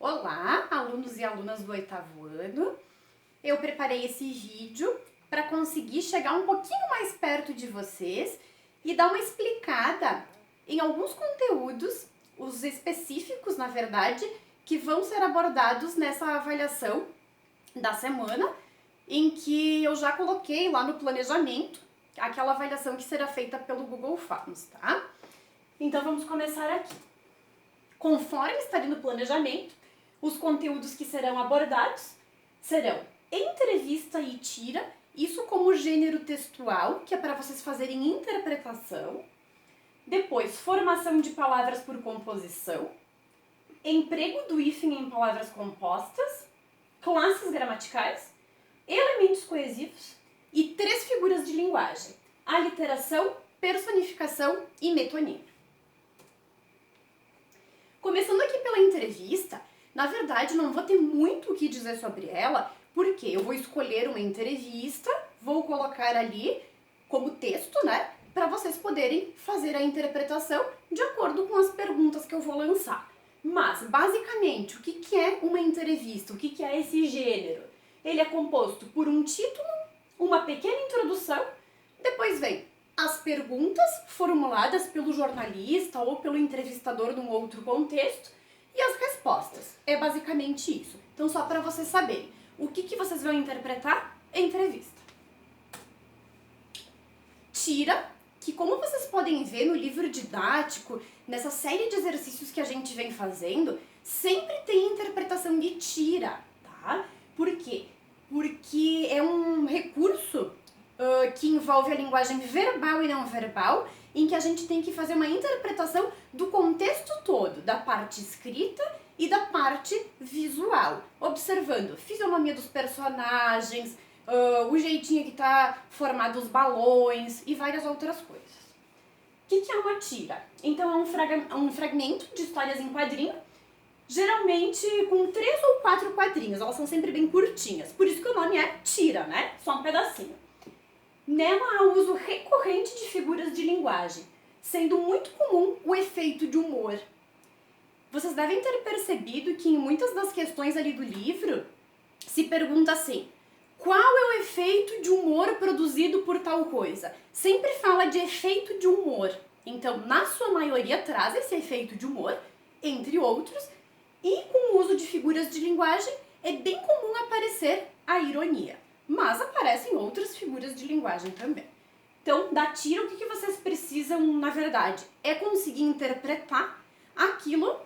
Olá, alunos e alunas do 8º ano. Eu preparei esse vídeo para conseguir chegar um pouquinho mais perto de vocês e dar uma explicada em alguns conteúdos, os específicos, na verdade, que vão ser abordados nessa avaliação da semana, em que eu já coloquei lá no planejamento aquela avaliação que será feita pelo Google Forms, tá? Então vamos começar aqui. Conforme está ali no planejamento, os conteúdos que serão abordados serão entrevista e tira, isso como gênero textual, que é para vocês fazerem interpretação. Depois, formação de palavras por composição, emprego do hífen em palavras compostas, classes gramaticais, elementos coesivos e 3 figuras de linguagem: aliteração, personificação e metonímia. Começando aqui pela entrevista, na verdade não vou ter muito o que dizer sobre ela, porque eu vou escolher uma entrevista, vou colocar ali como texto, né, para vocês poderem fazer a interpretação de acordo com as perguntas que eu vou lançar. Mas, basicamente, o que é uma entrevista? O que é esse gênero? Ele é composto por um título, uma pequena introdução, depois vem as perguntas formuladas pelo jornalista ou pelo entrevistador num outro contexto e as respostas. É basicamente isso. Então, só para vocês saberem, o que vocês vão interpretar? Entrevista. Tira, que como vocês podem ver no livro didático, nessa série de exercícios que a gente vem fazendo, sempre tem interpretação de tira, tá? Por quê? Porque é um recurso que envolve a linguagem verbal e não verbal, em que a gente tem que fazer uma interpretação do contexto todo, da parte escrita e da parte visual, observando a fisionomia dos personagens, o jeitinho que tá formado os balões e várias outras coisas. O que é uma tira? Então é um fragmento de histórias em quadrinho, geralmente com 3 ou 4 quadrinhos, elas são sempre bem curtinhas, por isso que o nome é tira, né? Só um pedacinho. Nela há o uso recorrente de figuras de linguagem, sendo muito comum o efeito de humor. Vocês devem ter percebido que em muitas das questões ali do livro se pergunta assim: qual é o efeito de humor produzido por tal coisa? Sempre fala de efeito de humor. Então, na sua maioria, traz esse efeito de humor, entre outros, e com o uso de figuras de linguagem é bem comum aparecer a ironia. Mas aparecem outras figuras de linguagem também. Então, da tira, o que vocês precisam, na verdade, é conseguir interpretar aquilo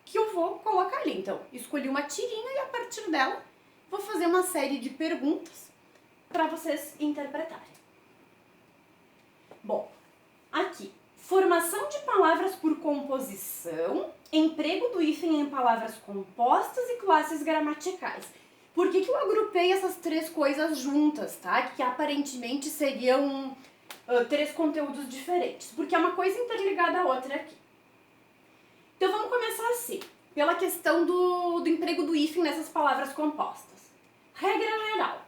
que eu vou colocar ali. Então, escolhi uma tirinha e a partir dela vou fazer uma série de perguntas para vocês interpretarem. Bom, aqui, formação de palavras por composição, emprego do hífen em palavras compostas e classes gramaticais. Por que eu agrupei essas 3 coisas juntas, tá? Que aparentemente seriam 3 conteúdos diferentes. Porque é uma coisa interligada à outra aqui. Então vamos começar assim, pela questão do emprego do hífen nessas palavras compostas. Regra geral: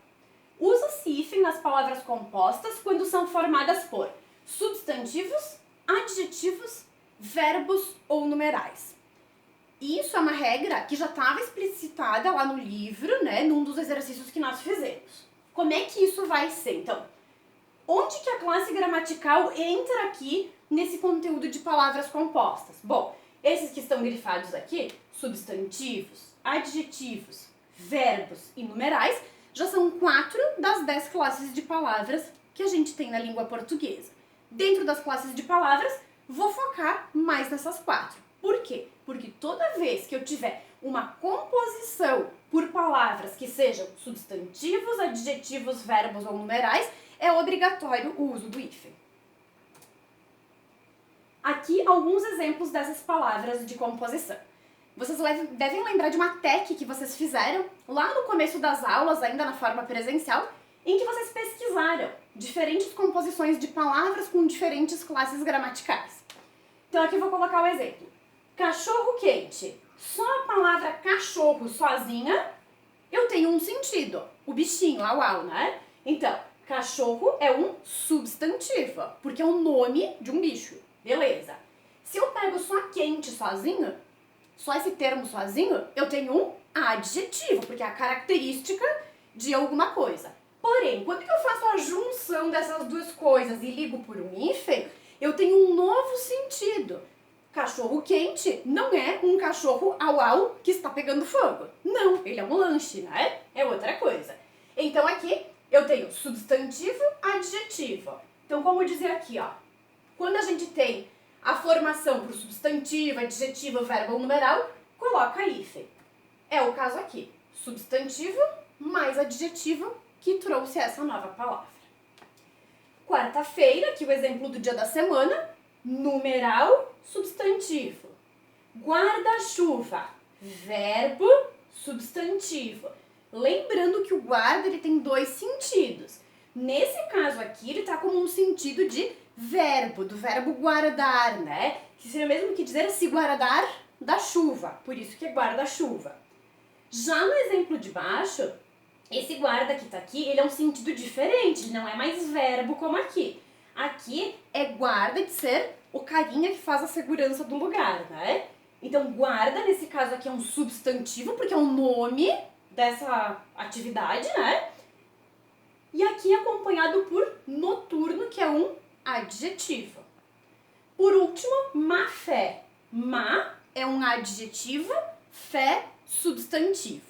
usa-se hífen nas palavras compostas quando são formadas por substantivos, adjetivos, verbos ou numerais. Isso é uma regra que já estava explicitada lá no livro, né, num dos exercícios que nós fizemos. Como é que isso vai ser? Então, onde que a classe gramatical entra aqui nesse conteúdo de palavras compostas? Bom, esses que estão grifados aqui, substantivos, adjetivos, verbos e numerais, já são 4 das 10 classes de palavras que a gente tem na língua portuguesa. Dentro das classes de palavras, vou focar mais nessas 4. Por quê? Porque toda vez que eu tiver uma composição por palavras que sejam substantivos, adjetivos, verbos ou numerais, é obrigatório o uso do hífen. Aqui alguns exemplos dessas palavras de composição. Vocês devem lembrar de uma TEC que vocês fizeram lá no começo das aulas, ainda na forma presencial, em que vocês pesquisaram diferentes composições de palavras com diferentes classes gramaticais. Então aqui eu vou colocar o exemplo. Cachorro quente. Só a palavra cachorro sozinha, eu tenho um sentido. O bichinho, au, né? Então, cachorro é um substantivo, porque é o nome de um bicho. Beleza. Se eu pego só quente sozinho, só esse termo sozinho, eu tenho um adjetivo, porque é a característica de alguma coisa. Porém, quando que eu faço a junção dessas duas coisas e ligo por um hífen, eu tenho um novo sentido. Cachorro quente não é um cachorro au-au que está pegando fogo. Não, ele é um lanche, né? É outra coisa. Então aqui eu tenho substantivo, adjetivo. Então como dizer aqui, ó, quando a gente tem a formação para o substantivo, adjetivo, verbo ou numeral, coloca hífen. É o caso aqui, substantivo mais adjetivo que trouxe essa nova palavra. Quarta-feira, aqui o exemplo do dia da semana, numeral, substantivo. Guarda-chuva, verbo, substantivo. Lembrando que o guarda ele tem dois sentidos. Nesse caso aqui, ele está como um sentido de verbo, do verbo guardar, né? Que seria o mesmo que dizer se guardar da chuva, por isso que é guarda-chuva. Já no exemplo de baixo, esse guarda que tá aqui, ele é um sentido diferente, ele não é mais verbo como aqui. Aqui é guarda de ser o carinha que faz a segurança do lugar, né? Então guarda, nesse caso aqui, é um substantivo, porque é o nome dessa atividade, né? E aqui é acompanhado por noturno, que é um adjetivo. Por último, má fé. Má é um adjetivo, fé, substantivo.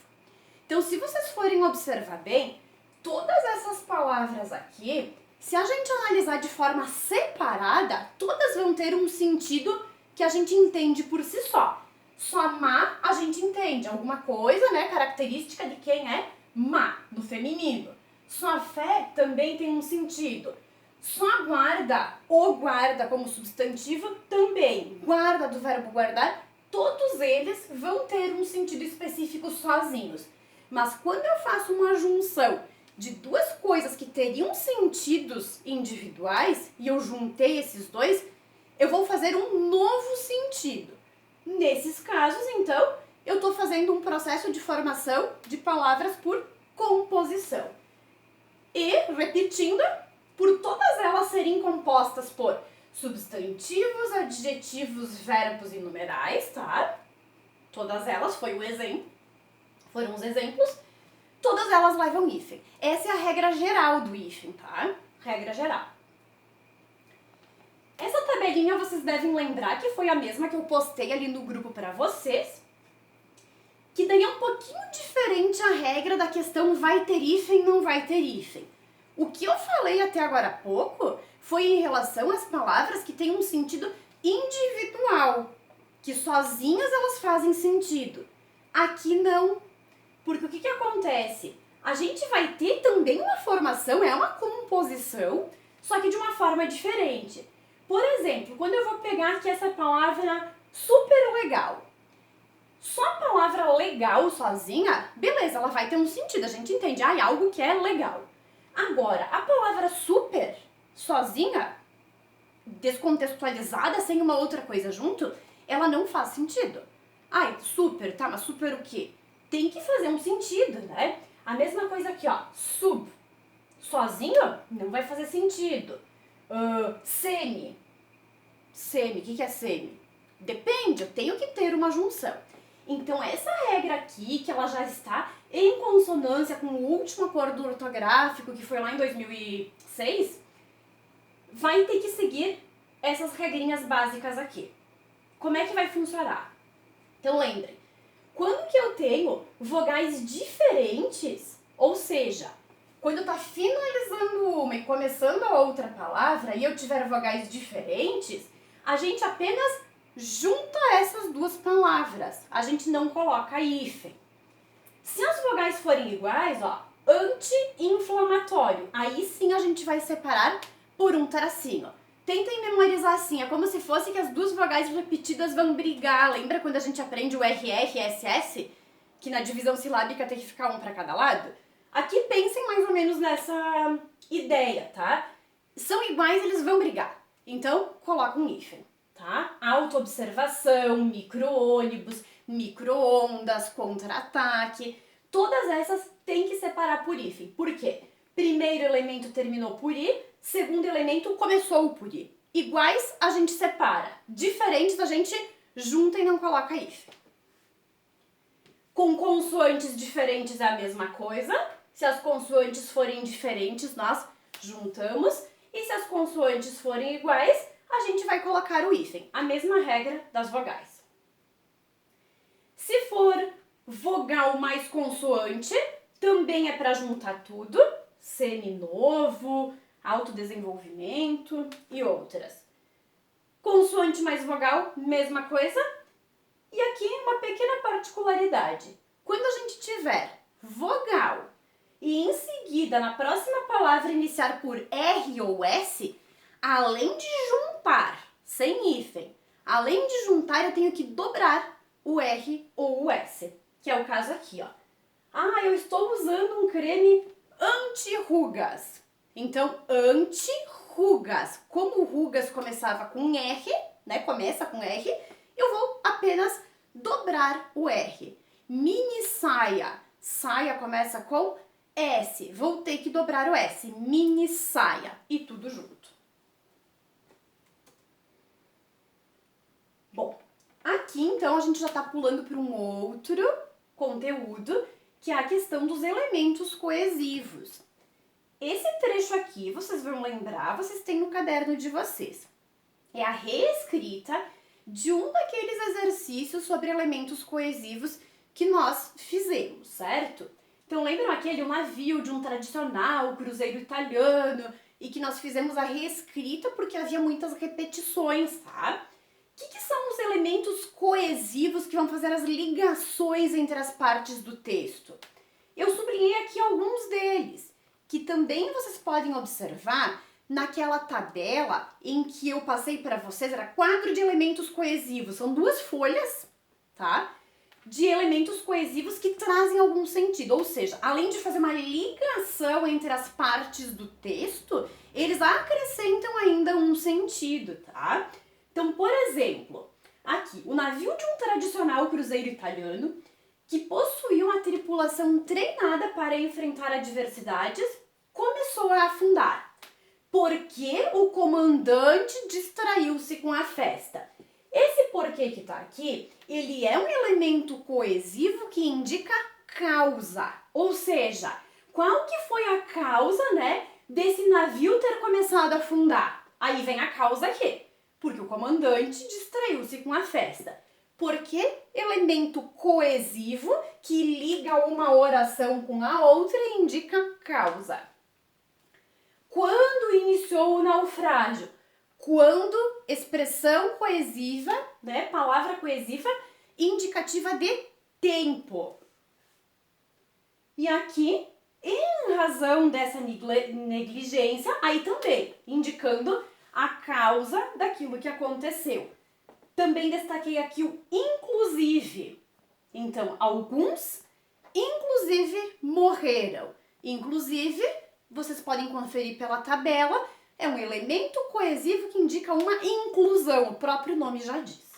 Então, se vocês forem observar bem, todas essas palavras aqui, se a gente analisar de forma separada, todas vão ter um sentido que a gente entende por si só. Só má a gente entende alguma coisa, né, característica de quem é má, no feminino. Só fé também tem um sentido. Só guarda, o guarda como substantivo também. Guarda do verbo guardar, todos eles vão ter um sentido específico sozinhos. Mas quando eu faço uma junção de duas coisas que teriam sentidos individuais e eu juntei esses dois, eu vou fazer um novo sentido. Nesses casos, então, eu estou fazendo um processo de formação de palavras por composição. E, repetindo, por todas elas serem compostas por substantivos, adjetivos, verbos e numerais, tá? Todas elas foram os exemplos. Todas elas levam hífen. Essa é a regra geral do hífen, tá? Regra geral. Essa tabelinha vocês devem lembrar que foi a mesma que eu postei ali no grupo para vocês. Que daí é um pouquinho diferente a regra da questão vai ter hífen, não vai ter hífen. O que eu falei até agora há pouco foi em relação às palavras que têm um sentido individual, que sozinhas elas fazem sentido. Aqui não, porque o que acontece? A gente vai ter também uma formação, é uma composição, só que de uma forma diferente. Por exemplo, quando eu vou pegar aqui essa palavra super legal, só a palavra legal sozinha, beleza, ela vai ter um sentido, a gente entende, é algo que é legal. Agora, a palavra super, sozinha, descontextualizada, sem uma outra coisa junto, ela não faz sentido. Ai, super, tá, mas super o quê? Tem que fazer um sentido, né? A mesma coisa aqui, ó, sub, sozinho não vai fazer sentido. Semi, o que é semi? Depende, eu tenho que ter uma junção. Então, essa regra aqui, que ela já está em consonância com o último acordo ortográfico, que foi lá em 2006, vai ter que seguir essas regrinhas básicas aqui. Como é que vai funcionar? Então, lembrem, quando que eu tenho vogais diferentes, ou seja, quando está finalizando uma e começando a outra palavra e eu tiver vogais diferentes, a gente apenas junta essas duas palavras. A gente não coloca hífen. Se as vogais forem iguais, ó, anti-inflamatório, aí sim a gente vai separar por um tracinho. Tentem memorizar assim, é como se fosse que as duas vogais repetidas vão brigar. Lembra quando a gente aprende o RR e SS? Que na divisão silábica tem que ficar um para cada lado? Aqui pensem mais ou menos nessa ideia, tá? São iguais, eles vão brigar. Então, coloca um hífen, tá? Autoobservação, micro-ônibus, micro-ondas, contra-ataque. Todas essas tem que separar por hífen. Por quê? Primeiro elemento terminou por i, segundo elemento começou por i. Iguais a gente separa. Diferentes a gente junta e não coloca hífen. Com consoantes diferentes é a mesma coisa. Se as consoantes forem diferentes, nós juntamos. E se as consoantes forem iguais, a gente vai colocar o hífen. A mesma regra das vogais. Se for vogal mais consoante, também é para juntar tudo. Seminovo, autodesenvolvimento e outras. Consoante mais vogal, mesma coisa. E aqui uma pequena particularidade. Quando a gente tiver vogal e em seguida, na próxima palavra, iniciar por R ou S, além de juntar, sem hífen, além de juntar, eu tenho que dobrar o R ou o S, que é o caso aqui, ó. Ah, eu estou usando um creme anti-rugas. Então, anti-rugas. Como rugas começava com R, né? Começa com R, eu vou apenas dobrar o R. Mini saia. Saia começa com S. Vou ter que dobrar o S. Mini saia. E tudo junto. Bom, aqui então a gente já está pulando para um outro conteúdo, que é a questão dos elementos coesivos. Esse trecho aqui, vocês vão lembrar, vocês têm no caderno de vocês. É a reescrita de um daqueles exercícios sobre elementos coesivos que nós fizemos, certo? Então lembram aquele navio de um tradicional cruzeiro italiano e que nós fizemos a reescrita porque havia muitas repetições, tá? O que são os elementos coesivos que vão fazer as ligações entre as partes do texto? Eu sublinhei aqui alguns deles, que também vocês podem observar naquela tabela em que eu passei para vocês, era quadro de elementos coesivos, são 2 folhas, tá? De elementos coesivos que trazem algum sentido, ou seja, além de fazer uma ligação entre as partes do texto, eles acrescentam ainda um sentido, tá? Então, por exemplo, aqui, o navio de um tradicional cruzeiro italiano que possuía uma tripulação treinada para enfrentar adversidades, começou a afundar, porque o comandante distraiu-se com a festa. Esse porquê que tá aqui, ele é um elemento coesivo que indica causa, ou seja, qual que foi a causa, né, desse navio ter começado a afundar? Aí vem a causa aqui, porque o comandante distraiu-se com a festa. Porque elemento coesivo que liga uma oração com a outra e indica causa. Quando iniciou o naufrágio? Quando expressão coesiva, né, palavra coesiva, indicativa de tempo. E aqui, em razão dessa negligência, aí também, indicando a causa daquilo que aconteceu. Também destaquei aqui o inclusive. Então, alguns, inclusive, morreram. Inclusive, vocês podem conferir pela tabela, é um elemento coesivo que indica uma inclusão, o próprio nome já diz.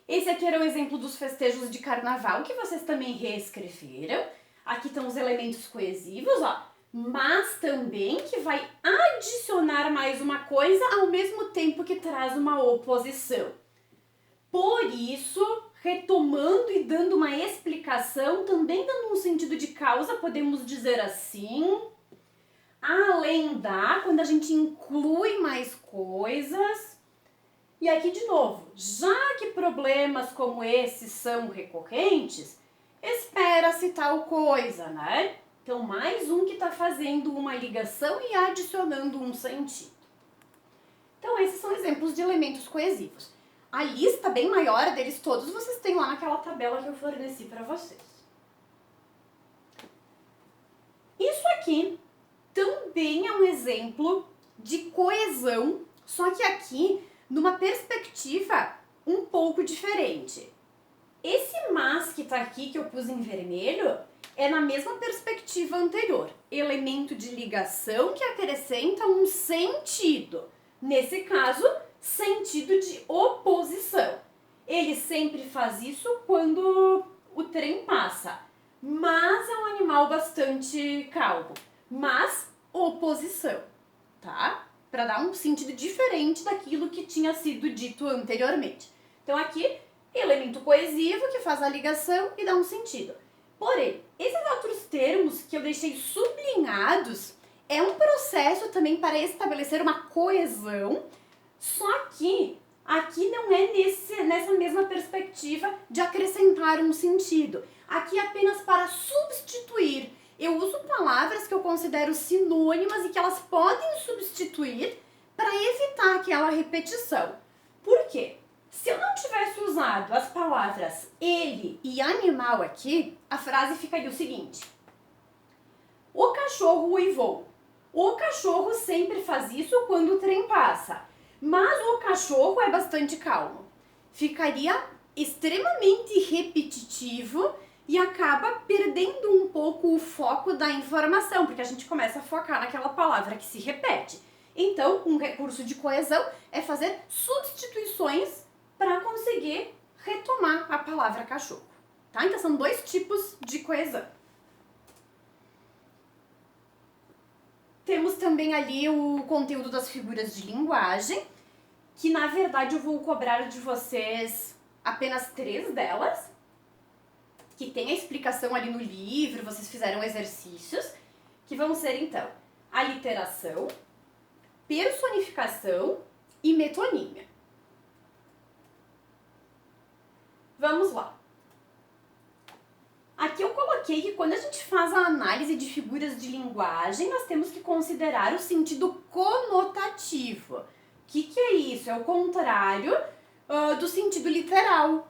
Esse aqui era o exemplo dos festejos de carnaval, que vocês também reescreveram. Aqui estão os elementos coesivos, ó, mas também que vai adicionar mais uma coisa ao mesmo tempo que traz uma oposição. Por isso, retomando e dando uma explicação, também dando um sentido de causa, podemos dizer assim, além da, quando a gente inclui mais coisas. E aqui de novo, já que problemas como esses são recorrentes, espera-se tal coisa, né? Então, mais um que está fazendo uma ligação e adicionando um sentido. Então, esses são exemplos de elementos coesivos. A lista bem maior deles todos vocês têm lá naquela tabela que eu forneci para vocês. Isso aqui também é um exemplo de coesão, só que aqui numa perspectiva um pouco diferente. Esse mas que está aqui, que eu pus em vermelho, é na mesma perspectiva anterior. Elemento de ligação que acrescenta um sentido. Nesse caso, sentido de oposição. Ele sempre faz isso quando o trem passa. Mas é um animal bastante calmo. Mas oposição, tá? Para dar um sentido diferente daquilo que tinha sido dito anteriormente. Então aqui, elemento elemento coesivo que faz a ligação e dá um sentido. Porém, esses outros termos que eu deixei sublinhados é um processo também para estabelecer uma coesão, só que aqui não é nessa mesma perspectiva de acrescentar um sentido. Aqui é apenas para substituir. Eu uso palavras que eu considero sinônimas e que elas podem substituir para evitar aquela repetição. Por quê? Se eu não tivesse usado as palavras ele e animal aqui, a frase ficaria o seguinte: o cachorro uivou. O cachorro sempre faz isso quando o trem passa, mas o cachorro é bastante calmo. Ficaria extremamente repetitivo e acaba perdendo um pouco o foco da informação, porque a gente começa a focar naquela palavra que se repete. Então, um recurso de coesão é fazer substituições para conseguir retomar a palavra cachorro, tá? Então são dois tipos de coesão. Temos também ali o conteúdo das figuras de linguagem, que na verdade eu vou cobrar de vocês apenas 3 delas, que tem a explicação ali no livro, vocês fizeram exercícios, que vão ser então aliteração, personificação e metonímia. Vamos lá. Aqui eu coloquei que quando a gente faz a análise de figuras de linguagem, nós temos que considerar o sentido conotativo. O que é isso? É o contrário do sentido literal.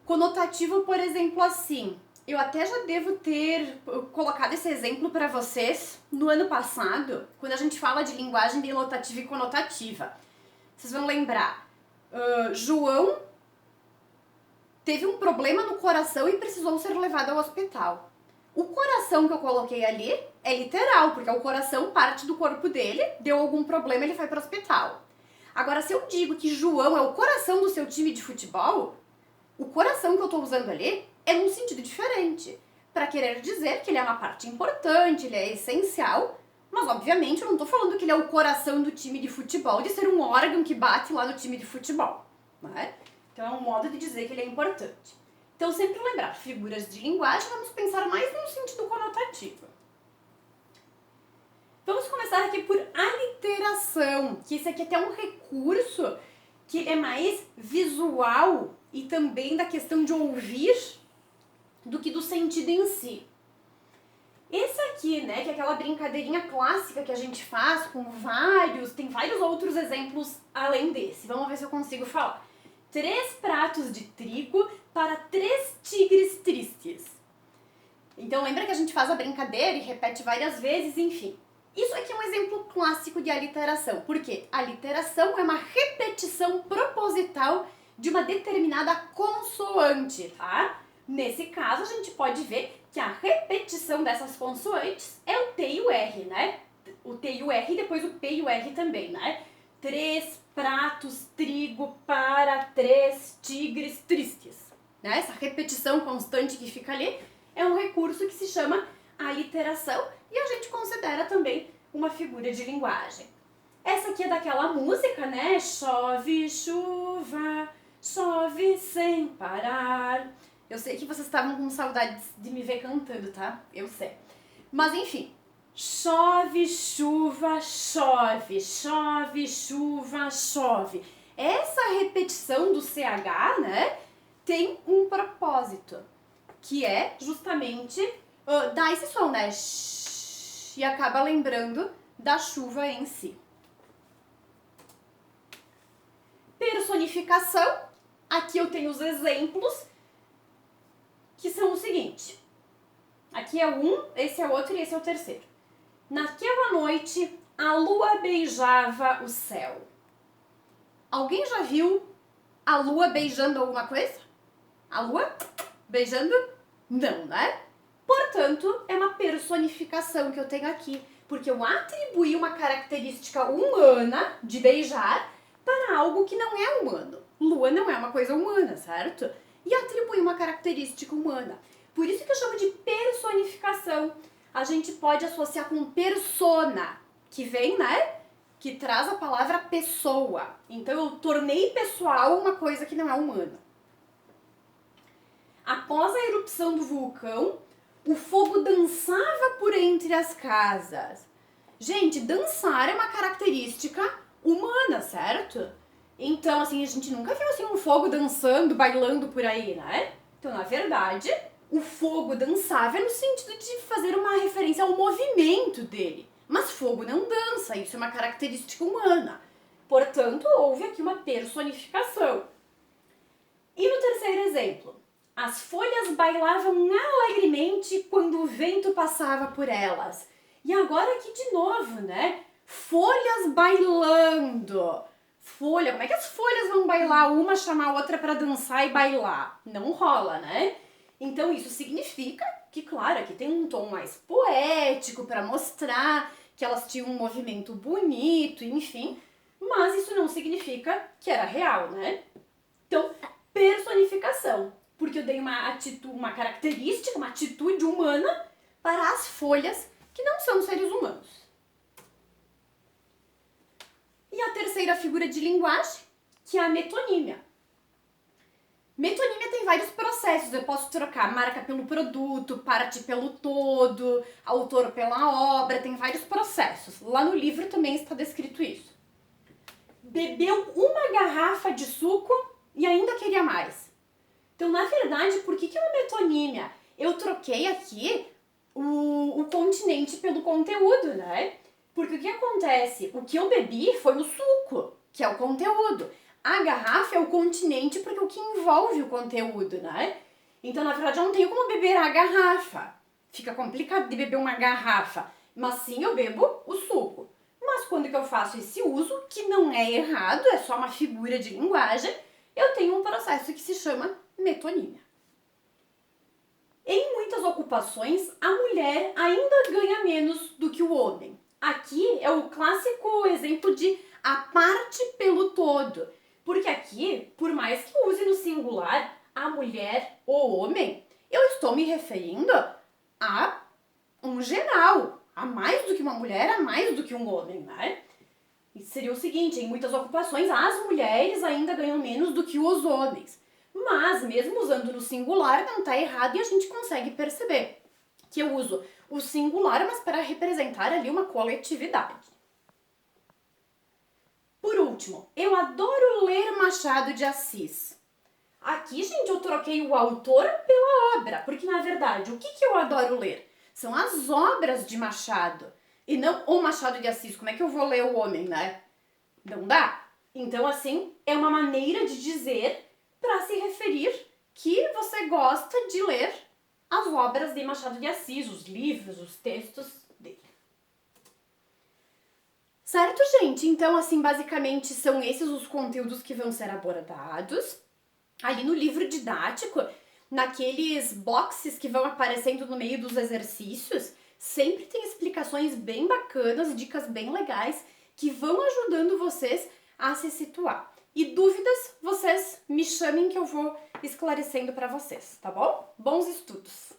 Conotativo, por exemplo, assim, eu até já devo ter colocado esse exemplo para vocês no ano passado, quando a gente fala de linguagem denotativa e conotativa. Vocês vão lembrar, João teve um problema no coração e precisou ser levado ao hospital. O coração que eu coloquei ali é literal, porque o coração parte do corpo dele, deu algum problema, ele foi para o hospital. Agora, se eu digo que João é o coração do seu time de futebol, o coração que eu estou usando ali é num sentido diferente, para querer dizer que ele é uma parte importante, ele é essencial, mas obviamente eu não estou falando que ele é o coração do time de futebol, de ser um órgão que bate lá no time de futebol, não é? Então é um modo de dizer que ele é importante. Então sempre lembrar, figuras de linguagem, vamos pensar mais no sentido conotativo. Vamos começar aqui por aliteração, que esse aqui é até um recurso que é mais visual e também da questão de ouvir do que do sentido em si. Esse aqui, né, que é aquela brincadeirinha clássica que a gente faz com tem vários outros exemplos além desse. Vamos ver se eu consigo falar. 3 pratos de trigo para 3 tigres tristes. Então lembra que a gente faz a brincadeira e repete várias vezes, enfim. Isso aqui é um exemplo clássico de aliteração, porque a aliteração é uma repetição proposital de uma determinada consoante, tá? Nesse caso, a gente pode ver que a repetição dessas consoantes é o T e o R, né? O T e o R e depois o P e o R também, né? 3 pratos trigo para 3 tigres tristes. Né? Essa repetição constante que fica ali é um recurso que se chama aliteração e a gente considera também uma figura de linguagem. Essa aqui é daquela música, né? Chove, chuva, chove sem parar. Eu sei que vocês estavam com saudades de me ver cantando, tá? Eu sei. Mas enfim, chove, chuva, chove, chove, chuva, chove. Essa repetição do CH, né, tem um propósito, que é justamente dar esse som, né? E acaba lembrando da chuva em si. Personificação. Aqui eu tenho os exemplos, que são o seguinte. Aqui é um, esse é outro e esse é o terceiro. Naquela noite, a lua beijava o céu. Alguém já viu a lua beijando alguma coisa? A lua beijando? Não, né? Portanto, é uma personificação que eu tenho aqui, porque eu atribuí uma característica humana de beijar para algo que não é humano. Lua não é uma coisa humana, certo? E atribuí uma característica humana. Por isso que eu chamo de personificação. A gente pode associar com persona, que vem, né? Que traz a palavra pessoa. Então eu tornei pessoal uma coisa que não é humana. após a erupção do vulcão, o fogo dançava por entre as casas. Gente, dançar é uma característica humana, certo? Então, assim, a gente nunca viu assim um fogo dançando, bailando por aí, né? Então, na verdade, o fogo dançava no sentido de fazer uma referência ao movimento dele. Mas fogo não dança, isso é uma característica humana. Portanto, houve aqui uma personificação. E no terceiro exemplo, as folhas bailavam alegremente quando o vento passava por elas. E agora aqui de novo, né? Folhas bailando. Folha, como é que as folhas vão bailar uma, chamar a outra para dançar e bailar? Não rola, né? Então isso significa que, claro, aqui tem um tom mais poético para mostrar que elas tinham um movimento bonito, enfim, mas isso não significa que era real, né? Então, personificação, porque eu dei uma característica, uma atitude humana para as folhas que não são seres humanos. E a terceira figura de linguagem, que é a metonímia. Metonímia tem vários processos, eu posso trocar marca pelo produto, parte pelo todo, autor pela obra, tem vários processos. Lá no livro também está descrito isso. Bebeu uma garrafa de suco e ainda queria mais. Então, na verdade, por que é uma metonímia? Eu troquei aqui o continente pelo conteúdo, né? Porque o que acontece? O que eu bebi foi o suco, que é o conteúdo. A garrafa é o continente porque é o que envolve o conteúdo, né? Então, na verdade, eu não tenho como beber a garrafa. Fica complicado de beber uma garrafa. Mas sim, eu bebo o suco. Mas quando que eu faço esse uso, que não é errado, é só uma figura de linguagem, eu tenho um processo que se chama metonímia. Em muitas ocupações, a mulher ainda ganha menos do que o homem. Aqui é o clássico exemplo de a parte pelo todo. Porque aqui, por mais que eu use no singular a mulher ou homem, eu estou me referindo a um geral, a mais do que uma mulher, a mais do que um homem, né? E seria o seguinte, em muitas ocupações as mulheres ainda ganham menos do que os homens. Mas, mesmo usando no singular, não está errado e a gente consegue perceber que eu uso o singular, mas para representar ali uma coletividade. Por último, eu adoro ler Machado de Assis. Aqui, gente, eu troquei o autor pela obra, porque na verdade, o que eu adoro ler? São as obras de Machado, e não o Machado de Assis. Como é que eu vou ler o homem, né? Não dá. Então, assim, é uma maneira de dizer para se referir que você gosta de ler as obras de Machado de Assis, os livros, os textos dele. Certo, gente? Então, assim, basicamente são esses os conteúdos que vão ser abordados. Ali no livro didático, naqueles boxes que vão aparecendo no meio dos exercícios, sempre tem explicações bem bacanas, dicas bem legais, que vão ajudando vocês a se situar. E dúvidas, vocês me chamem que eu vou esclarecendo para vocês, tá bom? Bons estudos!